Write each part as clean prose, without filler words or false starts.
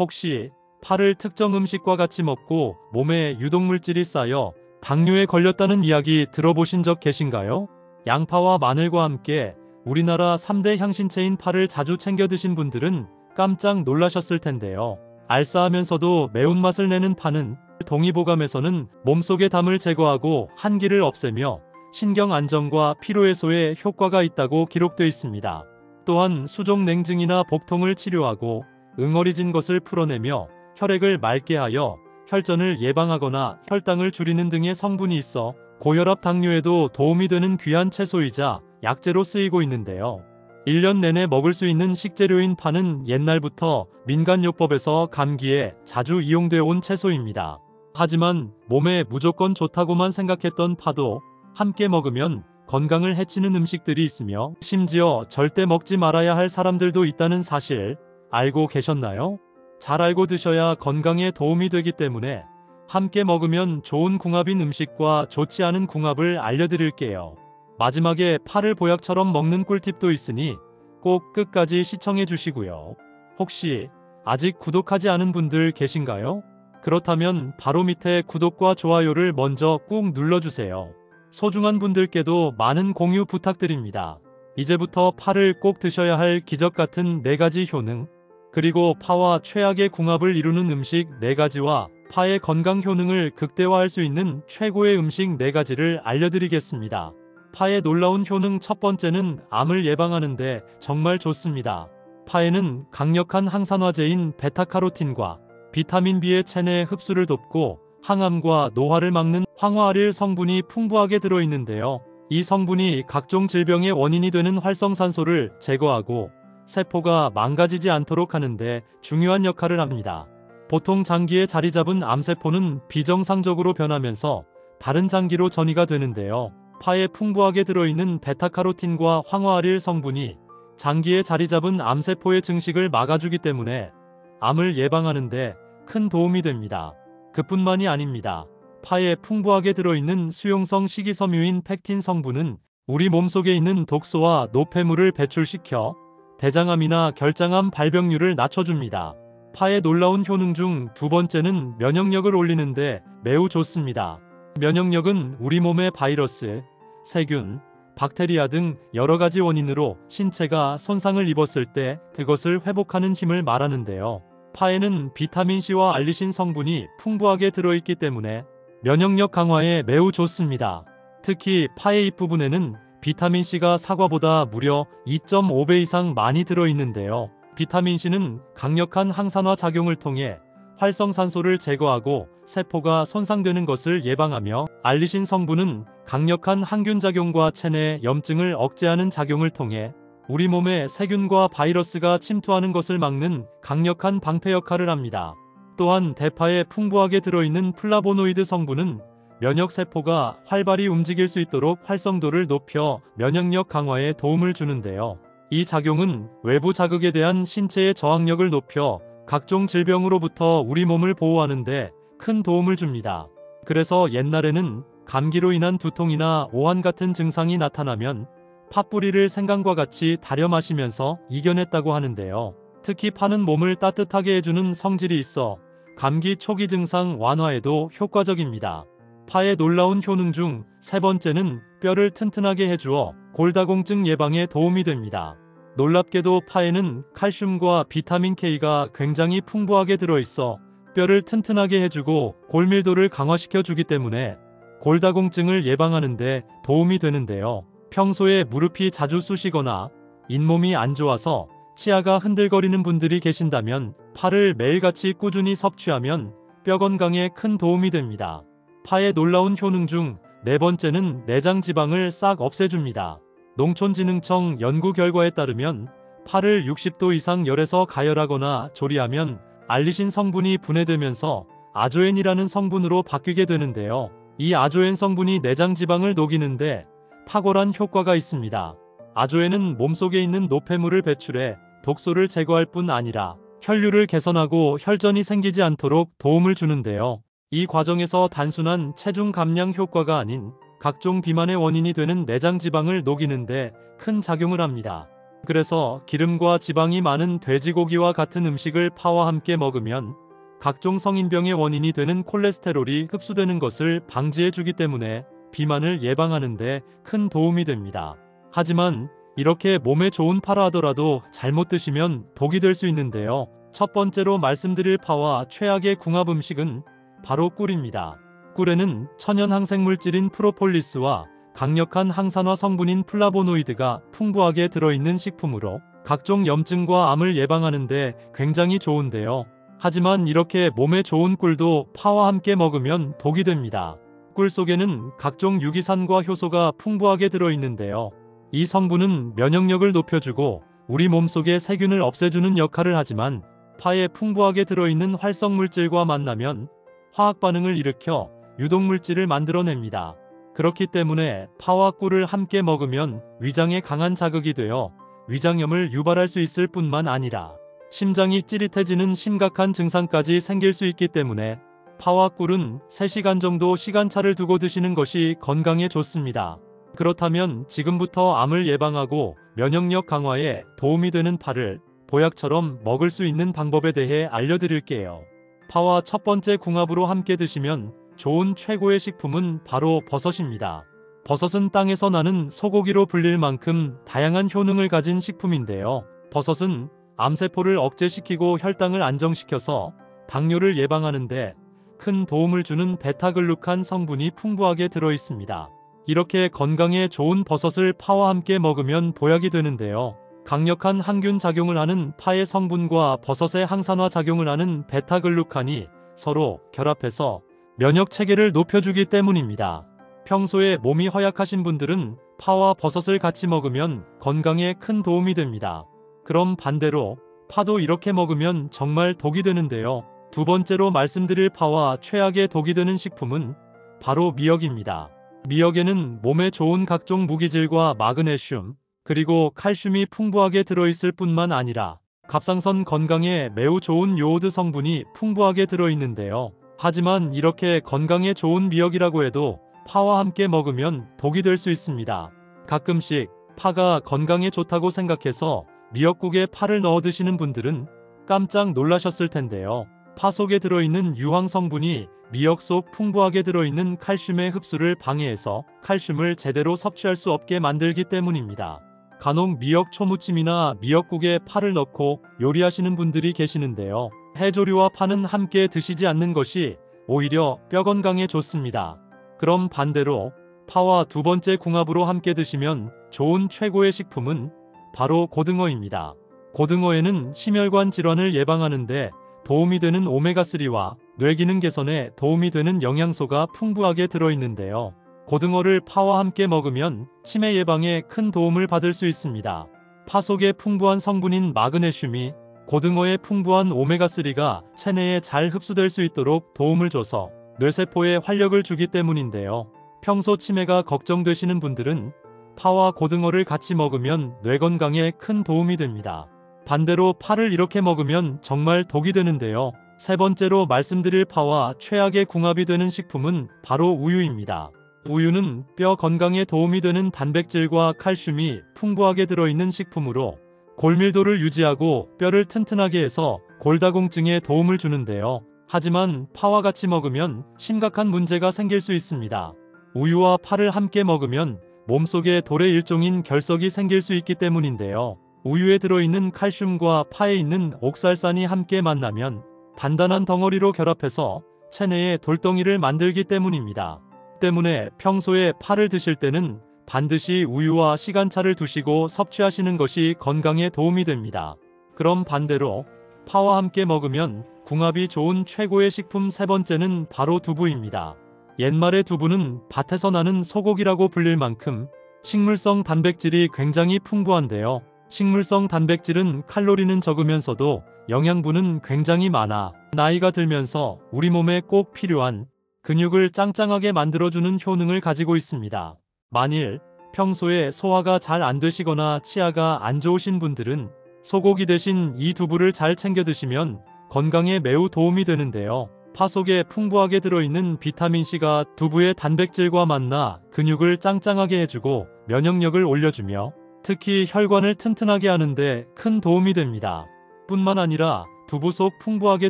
혹시 파를 특정 음식과 같이 먹고 몸에 유독물질이 쌓여 당뇨에 걸렸다는 이야기 들어보신 적 계신가요? 양파와 마늘과 함께 우리나라 3대 향신채인 파를 자주 챙겨 드신 분들은 깜짝 놀라셨을 텐데요. 알싸하면서도 매운맛을 내는 파는 동의보감에서는 몸속의 담을 제거하고 한기를 없애며 신경 안정과 피로 해소에 효과가 있다고 기록되어 있습니다. 또한 수족 냉증이나 복통을 치료하고 응어리진 것을 풀어내며 혈액을 맑게 하여 혈전을 예방하거나 혈당을 줄이는 등의 성분이 있어 고혈압 당뇨에도 도움이 되는 귀한 채소이자 약재로 쓰이고 있는데요. 1년 내내 먹을 수 있는 식재료인 파는 옛날부터 민간요법에서 감기에 자주 이용되어 온 채소입니다. 하지만 몸에 무조건 좋다고만 생각했던 파도 함께 먹으면 건강을 해치는 음식들이 있으며 심지어 절대 먹지 말아야 할 사람들도 있다는 사실 알고 계셨나요? 잘 알고 드셔야 건강에 도움이 되기 때문에 함께 먹으면 좋은 궁합인 음식과 좋지 않은 궁합을 알려드릴게요. 마지막에 파를 보약처럼 먹는 꿀팁도 있으니 꼭 끝까지 시청해 주시고요. 혹시 아직 구독하지 않은 분들 계신가요? 그렇다면 바로 밑에 구독과 좋아요를 먼저 꾹 눌러주세요. 소중한 분들께도 많은 공유 부탁드립니다. 이제부터 파를 꼭 드셔야 할 기적 같은 4가지 효능, 그리고 파와 최악의 궁합을 이루는 음식 4가지와 파의 건강 효능을 극대화할 수 있는 최고의 음식 4가지를 알려드리겠습니다. 파의 놀라운 효능 첫 번째는 암을 예방하는데 정말 좋습니다. 파에는 강력한 항산화제인 베타카로틴과 비타민 B의 체내 흡수를 돕고 항암과 노화를 막는 황화아릴 성분이 풍부하게 들어있는데요. 이 성분이 각종 질병의 원인이 되는 활성산소를 제거하고 세포가 망가지지 않도록 하는데 중요한 역할을 합니다. 보통 장기에 자리 잡은 암세포는 비정상적으로 변하면서 다른 장기로 전이가 되는데요. 파에 풍부하게 들어있는 베타카로틴과 황화아릴 성분이 장기에 자리 잡은 암세포의 증식을 막아주기 때문에 암을 예방하는데 큰 도움이 됩니다. 그뿐만이 아닙니다. 파에 풍부하게 들어있는 수용성 식이섬유인 팩틴 성분은 우리 몸속에 있는 독소와 노폐물을 배출시켜 대장암이나 결장암 발병률을 낮춰줍니다. 파의 놀라운 효능 중 두 번째는 면역력을 올리는데 매우 좋습니다. 면역력은 우리 몸의 바이러스, 세균, 박테리아 등 여러 가지 원인으로 신체가 손상을 입었을 때 그것을 회복하는 힘을 말하는데요. 파에는 비타민C와 알리신 성분이 풍부하게 들어있기 때문에 면역력 강화에 매우 좋습니다. 특히 파의 잎부분에는 비타민C가 사과보다 무려 2.5배 이상 많이 들어있는데요. 비타민C는 강력한 항산화 작용을 통해 활성산소를 제거하고 세포가 손상되는 것을 예방하며 알리신 성분은 강력한 항균 작용과 체내 염증을 억제하는 작용을 통해 우리 몸에 세균과 바이러스가 침투하는 것을 막는 강력한 방패 역할을 합니다. 또한 대파에 풍부하게 들어있는 플라보노이드 성분은 면역세포가 활발히 움직일 수 있도록 활성도를 높여 면역력 강화에 도움을 주는데요. 이 작용은 외부 자극에 대한 신체의 저항력을 높여 각종 질병으로부터 우리 몸을 보호하는 데 큰 도움을 줍니다. 그래서 옛날에는 감기로 인한 두통이나 오한 같은 증상이 나타나면 팥뿌리를 생강과 같이 달여 마시면서 이겨냈다고 하는데요. 특히 파는 몸을 따뜻하게 해주는 성질이 있어 감기 초기 증상 완화에도 효과적입니다. 파의 놀라운 효능 중 세 번째는 뼈를 튼튼하게 해주어 골다공증 예방에 도움이 됩니다. 놀랍게도 파에는 칼슘과 비타민 K가 굉장히 풍부하게 들어있어 뼈를 튼튼하게 해주고 골밀도를 강화시켜 주기 때문에 골다공증을 예방하는 데 도움이 되는데요. 평소에 무릎이 자주 쑤시거나 잇몸이 안 좋아서 치아가 흔들거리는 분들이 계신다면 파를 매일같이 꾸준히 섭취하면 뼈 건강에 큰 도움이 됩니다. 파의 놀라운 효능 중 네 번째는 내장 지방을 싹 없애줍니다. 농촌진흥청 연구 결과에 따르면 파를 60도 이상 열에서 가열하거나 조리하면 알리신 성분이 분해되면서 아조엔이라는 성분으로 바뀌게 되는데요. 이 아조엔 성분이 내장 지방을 녹이는데 탁월한 효과가 있습니다. 아조엔은 몸속에 있는 노폐물을 배출해 독소를 제거할 뿐 아니라 혈류를 개선하고 혈전이 생기지 않도록 도움을 주는데요. 이 과정에서 단순한 체중 감량 효과가 아닌 각종 비만의 원인이 되는 내장 지방을 녹이는데 큰 작용을 합니다. 그래서 기름과 지방이 많은 돼지고기와 같은 음식을 파와 함께 먹으면 각종 성인병의 원인이 되는 콜레스테롤이 흡수되는 것을 방지해 주기 때문에 비만을 예방하는 데 큰 도움이 됩니다. 하지만 이렇게 몸에 좋은 파라 하더라도 잘못 드시면 독이 될 수 있는데요. 첫 번째로 말씀드릴 파와 최악의 궁합 음식은 바로 꿀입니다. 꿀에는 천연 항생물질인 프로폴리스와 강력한 항산화 성분인 플라보노이드가 풍부하게 들어있는 식품으로 각종 염증과 암을 예방하는 데 굉장히 좋은데요. 하지만 이렇게 몸에 좋은 꿀도 파와 함께 먹으면 독이 됩니다. 꿀 속에는 각종 유기산과 효소가 풍부하게 들어있는데요. 이 성분은 면역력을 높여주고 우리 몸속의 세균을 없애주는 역할을 하지만 파에 풍부하게 들어있는 활성물질과 만나면 화학 반응을 일으켜 유독물질을 만들어냅니다. 그렇기 때문에 파와 꿀을 함께 먹으면 위장에 강한 자극이 되어 위장염을 유발할 수 있을 뿐만 아니라 심장이 찌릿해지는 심각한 증상까지 생길 수 있기 때문에 파와 꿀은 3시간 정도 시간차를 두고 드시는 것이 건강에 좋습니다. 그렇다면 지금부터 암을 예방하고 면역력 강화에 도움이 되는 파를 보약처럼 먹을 수 있는 방법에 대해 알려드릴게요. 파와 첫 번째 궁합으로 함께 드시면 좋은 최고의 식품은 바로 버섯입니다. 버섯은 땅에서 나는 소고기로 불릴 만큼 다양한 효능을 가진 식품인데요. 버섯은 암세포를 억제시키고 혈당을 안정시켜서 당뇨를 예방하는데 큰 도움을 주는 베타글루칸 성분이 풍부하게 들어있습니다. 이렇게 건강에 좋은 버섯을 파와 함께 먹으면 보약이 되는데요. 강력한 항균 작용을 하는 파의 성분과 버섯의 항산화 작용을 하는 베타글루칸이 서로 결합해서 면역 체계를 높여주기 때문입니다. 평소에 몸이 허약하신 분들은 파와 버섯을 같이 먹으면 건강에 큰 도움이 됩니다. 그럼 반대로 파도 이렇게 먹으면 정말 독이 되는데요. 두 번째로 말씀드릴 파와 최악의 독이 되는 식품은 바로 미역입니다. 미역에는 몸에 좋은 각종 무기질과 마그네슘, 그리고 칼슘이 풍부하게 들어있을 뿐만 아니라 갑상선 건강에 매우 좋은 요오드 성분이 풍부하게 들어있는데요. 하지만 이렇게 건강에 좋은 미역이라고 해도 파와 함께 먹으면 독이 될 수 있습니다. 가끔씩 파가 건강에 좋다고 생각해서 미역국에 파를 넣어 드시는 분들은 깜짝 놀라셨을 텐데요. 파 속에 들어있는 유황 성분이 미역 속 풍부하게 들어있는 칼슘의 흡수를 방해해서 칼슘을 제대로 섭취할 수 없게 만들기 때문입니다. 간혹 미역 초무침이나 미역국에 파를 넣고 요리하시는 분들이 계시는데요. 해조류와 파는 함께 드시지 않는 것이 오히려 뼈 건강에 좋습니다. 그럼 반대로 파와 두 번째 궁합으로 함께 드시면 좋은 최고의 식품은 바로 고등어입니다. 고등어에는 심혈관 질환을 예방하는데 도움이 되는 오메가3와 뇌기능 개선에 도움이 되는 영양소가 풍부하게 들어있는데요. 고등어를 파와 함께 먹으면 치매 예방에 큰 도움을 받을 수 있습니다. 파 속의 풍부한 성분인 마그네슘이 고등어의 풍부한 오메가3가 체내에 잘 흡수될 수 있도록 도움을 줘서 뇌세포에 활력을 주기 때문인데요. 평소 치매가 걱정되시는 분들은 파와 고등어를 같이 먹으면 뇌 건강에 큰 도움이 됩니다. 반대로 파를 이렇게 먹으면 정말 독이 되는데요. 세 번째로 말씀드릴 파와 최악의 궁합이 되는 식품은 바로 우유입니다. 우유는 뼈 건강에 도움이 되는 단백질과 칼슘이 풍부하게 들어있는 식품으로 골밀도를 유지하고 뼈를 튼튼하게 해서 골다공증에 도움을 주는데요. 하지만 파와 같이 먹으면 심각한 문제가 생길 수 있습니다. 우유와 파를 함께 먹으면 몸속에 돌의 일종인 결석이 생길 수 있기 때문인데요. 우유에 들어있는 칼슘과 파에 있는 옥살산이 함께 만나면 단단한 덩어리로 결합해서 체내에 돌덩이를 만들기 때문입니다. 때문에 평소에 파를 드실 때는 반드시 우유와 시간차를 두시고 섭취하시는 것이 건강에 도움이 됩니다. 그럼 반대로 파와 함께 먹으면 궁합이 좋은 최고의 식품 세 번째는 바로 두부입니다. 옛말의 두부는 밭에서 나는 소고기라고 불릴 만큼 식물성 단백질이 굉장히 풍부한데요. 식물성 단백질은 칼로리는 적으면서도 영양분은 굉장히 많아 나이가 들면서 우리 몸에 꼭 필요한 근육을 짱짱하게 만들어주는 효능을 가지고 있습니다. 만일 평소에 소화가 잘 안 되시거나 치아가 안 좋으신 분들은 소고기 대신 이 두부를 잘 챙겨 드시면 건강에 매우 도움이 되는데요. 파 속에 풍부하게 들어있는 비타민C가 두부의 단백질과 만나 근육을 짱짱하게 해주고 면역력을 올려주며 특히 혈관을 튼튼하게 하는데 큰 도움이 됩니다. 뿐만 아니라 두부 속 풍부하게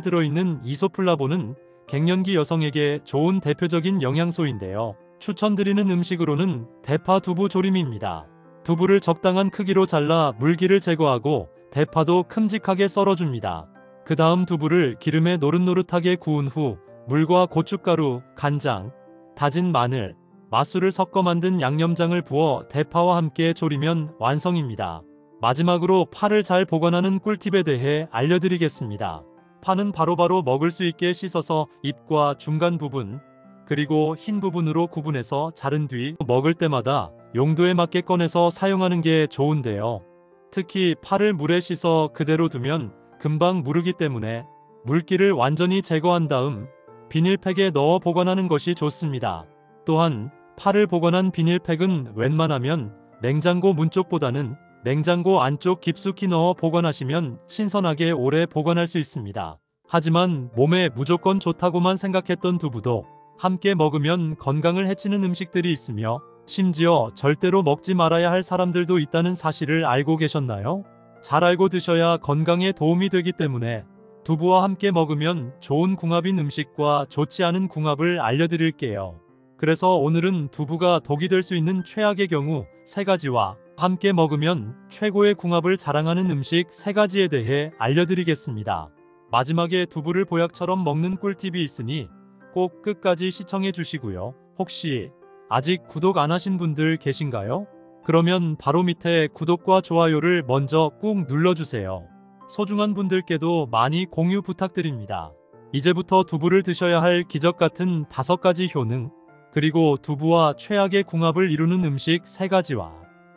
들어있는 이소플라본은 갱년기 여성에게 좋은 대표적인 영양소인데요. 추천드리는 음식으로는 대파 두부 조림입니다. 두부를 적당한 크기로 잘라 물기를 제거하고 대파도 큼직하게 썰어줍니다. 그 다음 두부를 기름에 노릇노릇하게 구운 후 물과 고춧가루, 간장, 다진 마늘, 맛술을 섞어 만든 양념장을 부어 대파와 함께 졸이면 완성입니다. 마지막으로 파를 잘 보관하는 꿀팁에 대해 알려드리겠습니다. 파는 바로바로 먹을 수 있게 씻어서 잎과 중간 부분, 그리고 흰 부분으로 구분해서 자른 뒤 먹을 때마다 용도에 맞게 꺼내서 사용하는 게 좋은데요. 특히 파를 물에 씻어 그대로 두면 금방 무르기 때문에 물기를 완전히 제거한 다음 비닐팩에 넣어 보관하는 것이 좋습니다. 또한 파를 보관한 비닐팩은 웬만하면 냉장고 문 쪽보다는 냉장고 안쪽 깊숙이 넣어 보관하시면 신선하게 오래 보관할 수 있습니다. 하지만 몸에 무조건 좋다고만 생각했던 두부도 함께 먹으면 건강을 해치는 음식들이 있으며 심지어 절대로 먹지 말아야 할 사람들도 있다는 사실을 알고 계셨나요? 잘 알고 드셔야 건강에 도움이 되기 때문에 두부와 함께 먹으면 좋은 궁합인 음식과 좋지 않은 궁합을 알려드릴게요. 그래서 오늘은 두부가 독이 될 수 있는 최악의 경우 3가지와 함께 먹으면 최고의 궁합을 자랑하는 음식 3가지에 대해 알려드리겠습니다. 마지막에 두부를 보약처럼 먹는 꿀팁이 있으니 꼭 끝까지 시청해 주시고요. 혹시 아직 구독 안 하신 분들 계신가요? 그러면 바로 밑에 구독과 좋아요를 먼저 꾹 눌러주세요. 소중한 분들께도 많이 공유 부탁드립니다. 이제부터 두부를 드셔야 할 기적 같은 5가지 효능, 그리고 두부와 최악의 궁합을 이루는 음식 3가지와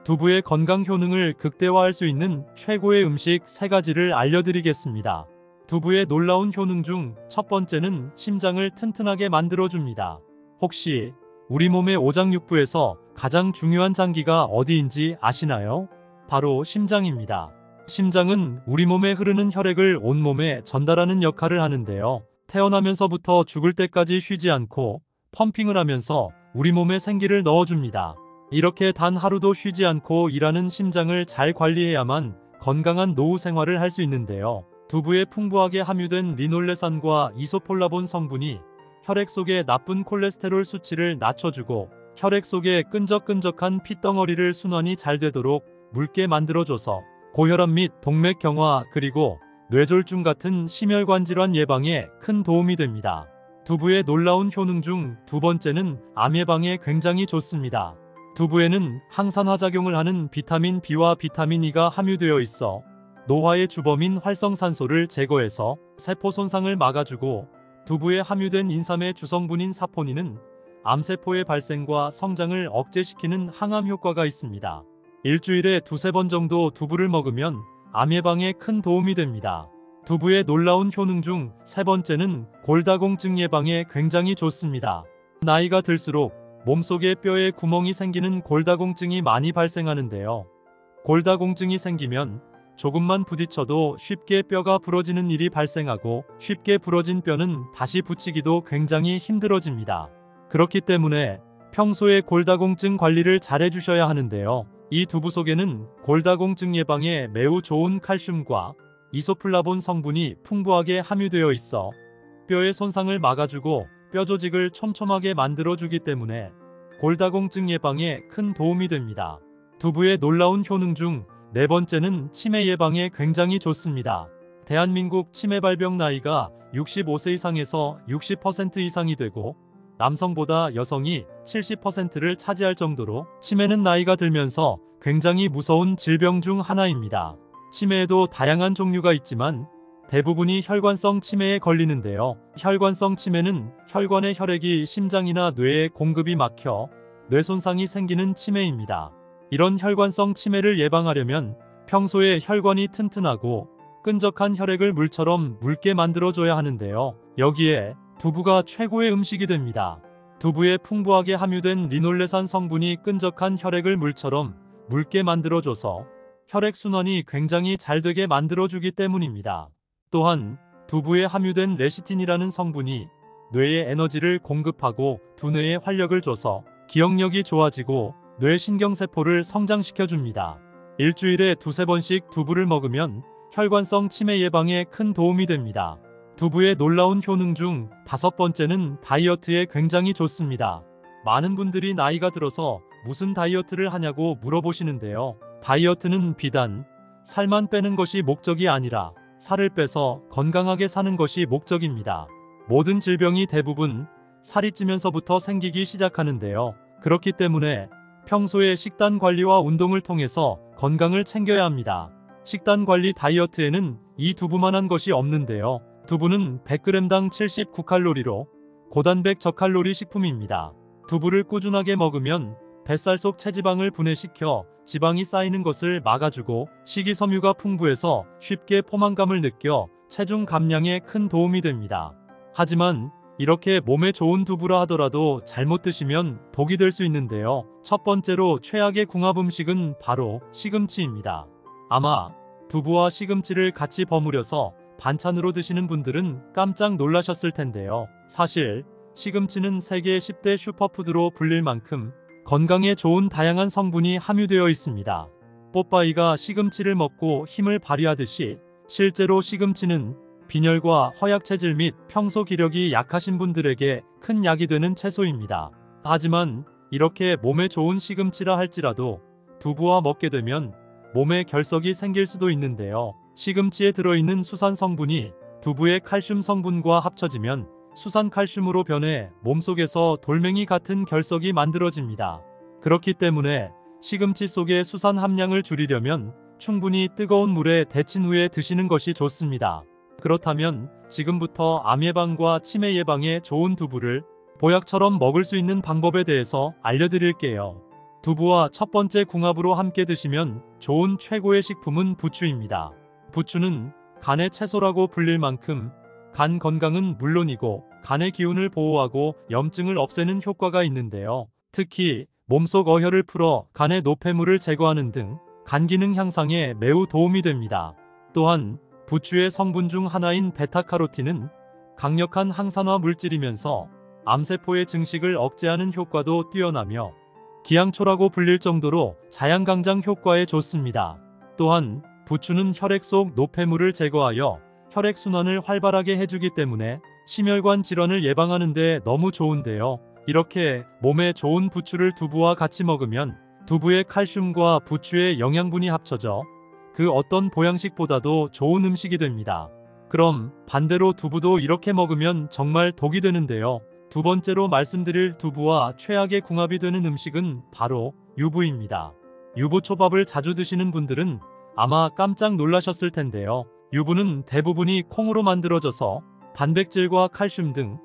두부의 건강 효능을 극대화할 수 있는 최고의 음식 3가지를 알려드리겠습니다. 두부의 놀라운 효능 중 첫 번째는 심장을 튼튼하게 만들어줍니다. 혹시 우리 몸의 오장육부에서 가장 중요한 장기가 어디인지 아시나요? 바로 심장입니다. 심장은 우리 몸에 흐르는 혈액을 온몸에 전달하는 역할을 하는데요. 태어나면서부터 죽을 때까지 쉬지 않고 펌핑을 하면서 우리 몸에 생기를 넣어줍니다. 이렇게 단 하루도 쉬지 않고 일하는 심장을 잘 관리해야만 건강한 노후 생활을 할 수 있는데요. 두부에 풍부하게 함유된 리놀레산과 이소폴라본 성분이 혈액 속의 나쁜 콜레스테롤 수치를 낮춰주고 혈액 속의 끈적끈적한 핏덩어리를 순환이 잘 되도록 묽게 만들어줘서 고혈압 및 동맥경화 그리고 뇌졸중 같은 심혈관 질환 예방에 큰 도움이 됩니다. 두부의 놀라운 효능 중 2번째는 암 예방에 굉장히 좋습니다. 두부에는 항산화 작용을 하는 비타민 B와 비타민 E가 함유되어 있어 노화의 주범인 활성산소를 제거해서 세포 손상을 막아주고 두부에 함유된 인삼의 주성분인 사포닌은 암세포의 발생과 성장을 억제시키는 항암 효과가 있습니다. 일주일에 2~3번 정도 두부를 먹으면 암 예방에 큰 도움이 됩니다. 두부의 놀라운 효능 중 3번째는 골다공증 예방에 굉장히 좋습니다. 나이가 들수록 몸속에 뼈에 구멍이 생기는 골다공증이 많이 발생하는데요. 골다공증이 생기면 조금만 부딪혀도 쉽게 뼈가 부러지는 일이 발생하고 쉽게 부러진 뼈는 다시 붙이기도 굉장히 힘들어집니다. 그렇기 때문에 평소에 골다공증 관리를 잘 해주셔야 하는데요. 이 두부 속에는 골다공증 예방에 매우 좋은 칼슘과 이소플라본 성분이 풍부하게 함유되어 있어 뼈의 손상을 막아주고 뼈 조직을 촘촘하게 만들어주기 때문에 골다공증 예방에 큰 도움이 됩니다. 두부의 놀라운 효능 중 4번째는 치매 예방에 굉장히 좋습니다. 대한민국 치매 발병 나이가 65세 이상에서 60% 이상이 되고 남성보다 여성이 70%를 차지할 정도로 치매는 나이가 들면서 굉장히 무서운 질병 중 하나입니다. 치매에도 다양한 종류가 있지만 대부분이 혈관성 치매에 걸리는데요. 혈관성 치매는 혈관의 혈액이 심장이나 뇌에 공급이 막혀 뇌 손상이 생기는 치매입니다. 이런 혈관성 치매를 예방하려면 평소에 혈관이 튼튼하고 끈적한 혈액을 물처럼 묽게 만들어줘야 하는데요. 여기에 두부가 최고의 음식이 됩니다. 두부에 풍부하게 함유된 리놀레산 성분이 끈적한 혈액을 물처럼 묽게 만들어줘서 혈액순환이 굉장히 잘 되게 만들어주기 때문입니다. 또한 두부에 함유된 레시틴이라는 성분이 뇌에 에너지를 공급하고 두뇌에 활력을 줘서 기억력이 좋아지고 뇌신경세포를 성장시켜줍니다. 일주일에 두세 번씩 두부를 먹으면 혈관성 치매 예방에 큰 도움이 됩니다. 두부의 놀라운 효능 중 5번째는 다이어트에 굉장히 좋습니다. 많은 분들이 나이가 들어서 무슨 다이어트를 하냐고 물어보시는데요. 다이어트는 비단 살만 빼는 것이 목적이 아니라 살을 빼서 건강하게 사는 것이 목적입니다. 모든 질병이 대부분 살이 찌면서부터 생기기 시작하는데요. 그렇기 때문에 평소에 식단 관리와 운동을 통해서 건강을 챙겨야 합니다. 식단 관리 다이어트에는 이 두부만한 것이 없는데요. 두부는 100g당 79칼로리로 고단백 저칼로리 식품입니다. 두부를 꾸준하게 먹으면 뱃살 속 체지방을 분해시켜 지방이 쌓이는 것을 막아주고 식이섬유가 풍부해서 쉽게 포만감을 느껴 체중 감량에 큰 도움이 됩니다. 하지만 이렇게 몸에 좋은 두부라 하더라도 잘못 드시면 독이 될 수 있는데요. 첫 번째로 최악의 궁합 음식은 바로 시금치입니다. 아마 두부와 시금치를 같이 버무려서 반찬으로 드시는 분들은 깜짝 놀라셨을 텐데요. 사실 시금치는 세계 10대 슈퍼푸드로 불릴 만큼 건강에 좋은 다양한 성분이 함유되어 있습니다. 뽀빠이가 시금치를 먹고 힘을 발휘하듯이 실제로 시금치는 빈혈과 허약체질 및 평소 기력이 약하신 분들에게 큰 약이 되는 채소입니다. 하지만 이렇게 몸에 좋은 시금치라 할지라도 두부와 먹게 되면 몸에 결석이 생길 수도 있는데요. 시금치에 들어있는 수산 성분이 두부의 칼슘 성분과 합쳐지면 수산칼슘으로 변해 몸속에서 돌멩이 같은 결석이 만들어집니다. 그렇기 때문에 시금치 속의 수산 함량을 줄이려면 충분히 뜨거운 물에 데친 후에 드시는 것이 좋습니다. 그렇다면 지금부터 암 예방과 치매 예방에 좋은 두부를 보약처럼 먹을 수 있는 방법에 대해서 알려드릴게요. 두부와 첫 번째 궁합으로 함께 드시면 좋은 최고의 식품은 부추입니다. 부추는 간의 채소라고 불릴 만큼 간 건강은 물론이고 간의 기운을 보호하고 염증을 없애는 효과가 있는데요. 특히 몸속 어혈을 풀어 간의 노폐물을 제거하는 등 간 기능 향상에 매우 도움이 됩니다. 또한 부추의 성분 중 하나인 베타카로틴은 강력한 항산화 물질이면서 암세포의 증식을 억제하는 효과도 뛰어나며 기양초라고 불릴 정도로 자양강장 효과에 좋습니다. 또한 부추는 혈액 속 노폐물을 제거하여 혈액순환을 활발하게 해주기 때문에 심혈관 질환을 예방하는 데 너무 좋은데요. 이렇게 몸에 좋은 부추를 두부와 같이 먹으면 두부의 칼슘과 부추의 영양분이 합쳐져 그 어떤 보양식보다도 좋은 음식이 됩니다. 그럼 반대로 두부도 이렇게 먹으면 정말 독이 되는데요. 두 번째로 말씀드릴 두부와 최악의 궁합이 되는 음식은 바로 유부입니다. 유부초밥을 자주 드시는 분들은 아마 깜짝 놀라셨을 텐데요. 유부는 대부분이 콩으로 만들어져서 단백질과 칼슘 등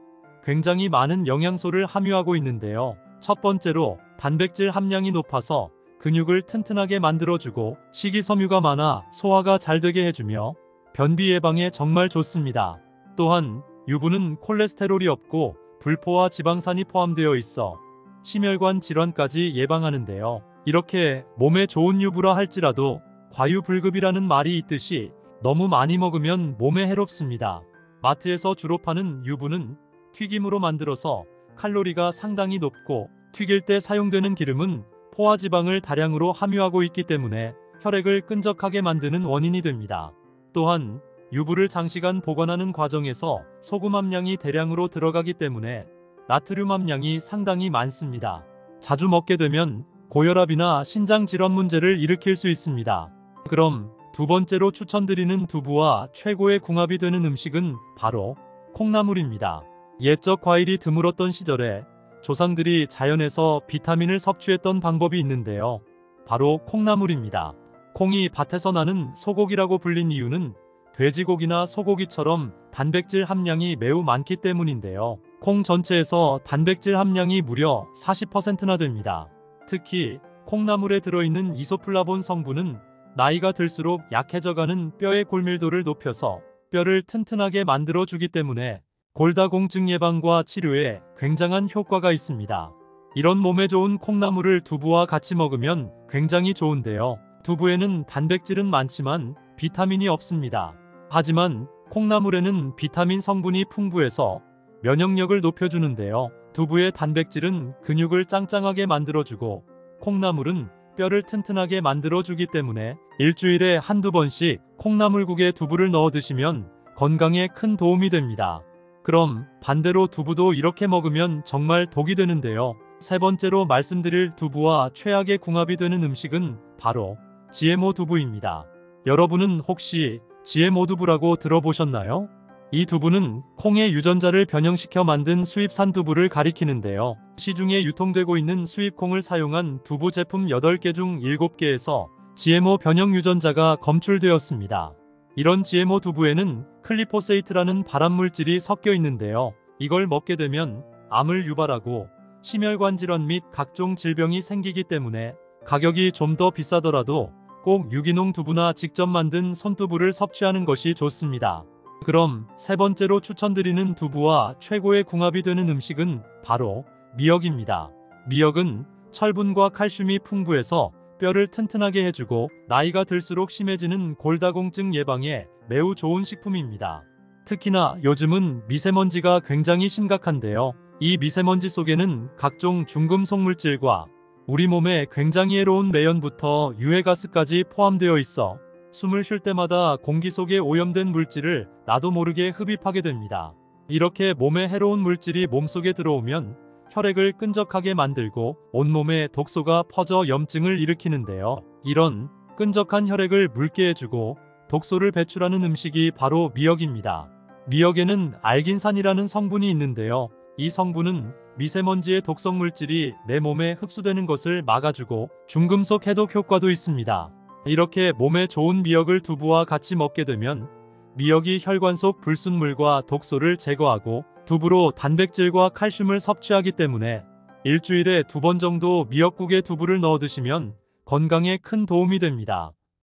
굉장히 많은 영양소를 함유하고 있는데요. 첫 번째로 단백질 함량이 높아서 근육을 튼튼하게 만들어주고 식이섬유가 많아 소화가 잘 되게 해주며 변비 예방에 정말 좋습니다. 또한 유부는 콜레스테롤이 없고 불포화 지방산이 포함되어 있어 심혈관 질환까지 예방하는데요. 이렇게 몸에 좋은 유부라 할지라도 과유불급이라는 말이 있듯이 너무 많이 먹으면 몸에 해롭습니다. 마트에서 주로 파는 유부는 튀김으로 만들어서 칼로리가 상당히 높고 튀길 때 사용되는 기름은 포화지방을 다량으로 함유하고 있기 때문에 혈액을 끈적하게 만드는 원인이 됩니다. 또한 유부를 장시간 보관하는 과정에서 소금 함량이 대량으로 들어가기 때문에 나트륨 함량이 상당히 많습니다. 자주 먹게 되면 고혈압이나 신장 질환 문제를 일으킬 수 있습니다. 그럼 두 번째로 추천드리는 두부와 최고의 궁합이 되는 음식은 바로 콩나물입니다. 옛적 과일이 드물었던 시절에 조상들이 자연에서 비타민을 섭취했던 방법이 있는데요. 바로 콩나물입니다. 콩이 밭에서 나는 소고기라고 불린 이유는 돼지고기나 소고기처럼 단백질 함량이 매우 많기 때문인데요. 콩 전체에서 단백질 함량이 무려 40%나 됩니다. 특히 콩나물에 들어있는 이소플라본 성분은 나이가 들수록 약해져가는 뼈의 골밀도를 높여서 뼈를 튼튼하게 만들어주기 때문에 골다공증 예방과 치료에 굉장한 효과가 있습니다. 이런 몸에 좋은 콩나물을 두부와 같이 먹으면 굉장히 좋은데요. 두부에는 단백질은 많지만 비타민이 없습니다. 하지만 콩나물에는 비타민 성분이 풍부해서 면역력을 높여주는데요. 두부의 단백질은 근육을 짱짱하게 만들어주고 콩나물은 뼈를 튼튼하게 만들어주기 때문에 일주일에 한두 번씩 콩나물국에 두부를 넣어 드시면 건강에 큰 도움이 됩니다. 그럼 반대로 두부도 이렇게 먹으면 정말 독이 되는데요. 세 번째로 말씀드릴 두부와 최악의 궁합이 되는 음식은 바로 GMO 두부입니다. 여러분은 혹시 GMO 두부라고 들어보셨나요? 이 두부는 콩의 유전자를 변형시켜 만든 수입산 두부를 가리키는데요. 시중에 유통되고 있는 수입콩을 사용한 두부 제품 8개 중 7개에서 GMO 변형 유전자가 검출되었습니다. 이런 GMO 두부에는 클리포세이트라는 발암물질이 섞여 있는데요. 이걸 먹게 되면 암을 유발하고 심혈관 질환 및 각종 질병이 생기기 때문에 가격이 좀 더 비싸더라도 꼭 유기농 두부나 직접 만든 손두부를 섭취하는 것이 좋습니다. 그럼 세 번째로 추천드리는 두부와 최고의 궁합이 되는 음식은 바로 미역입니다. 미역은 철분과 칼슘이 풍부해서 뼈를 튼튼하게 해주고 나이가 들수록 심해지는 골다공증 예방에 매우 좋은 식품입니다. 특히나 요즘은 미세먼지가 굉장히 심각한데요. 이 미세먼지 속에는 각종 중금속 물질과 우리 몸에 굉장히 해로운 매연부터 유해가스까지 포함되어 있어 숨을 쉴 때마다 공기 속에 오염된 물질을 나도 모르게 흡입하게 됩니다. 이렇게 몸에 해로운 물질이 몸속에 들어오면 혈액을 끈적하게 만들고 온몸에 독소가 퍼져 염증을 일으키는데요. 이런 끈적한 혈액을 묽게 해주고 독소를 배출하는 음식이 바로 미역입니다. 미역에는 알긴산이라는 성분이 있는데요. 이 성분은 미세먼지의 독성 물질이 내 몸에 흡수되는 것을 막아주고 중금속 해독 효과도 있습니다. 이렇게 몸에 좋은 미역을 두부와 같이 먹게 되면 미역이 혈관 속 불순물과 독소를 제거하고 두부로 단백질과 칼슘을 섭취하기 때문에 일주일에 2번 정도 미역국에 두부를 넣어 드시면 건강에 큰 도움이 됩니다.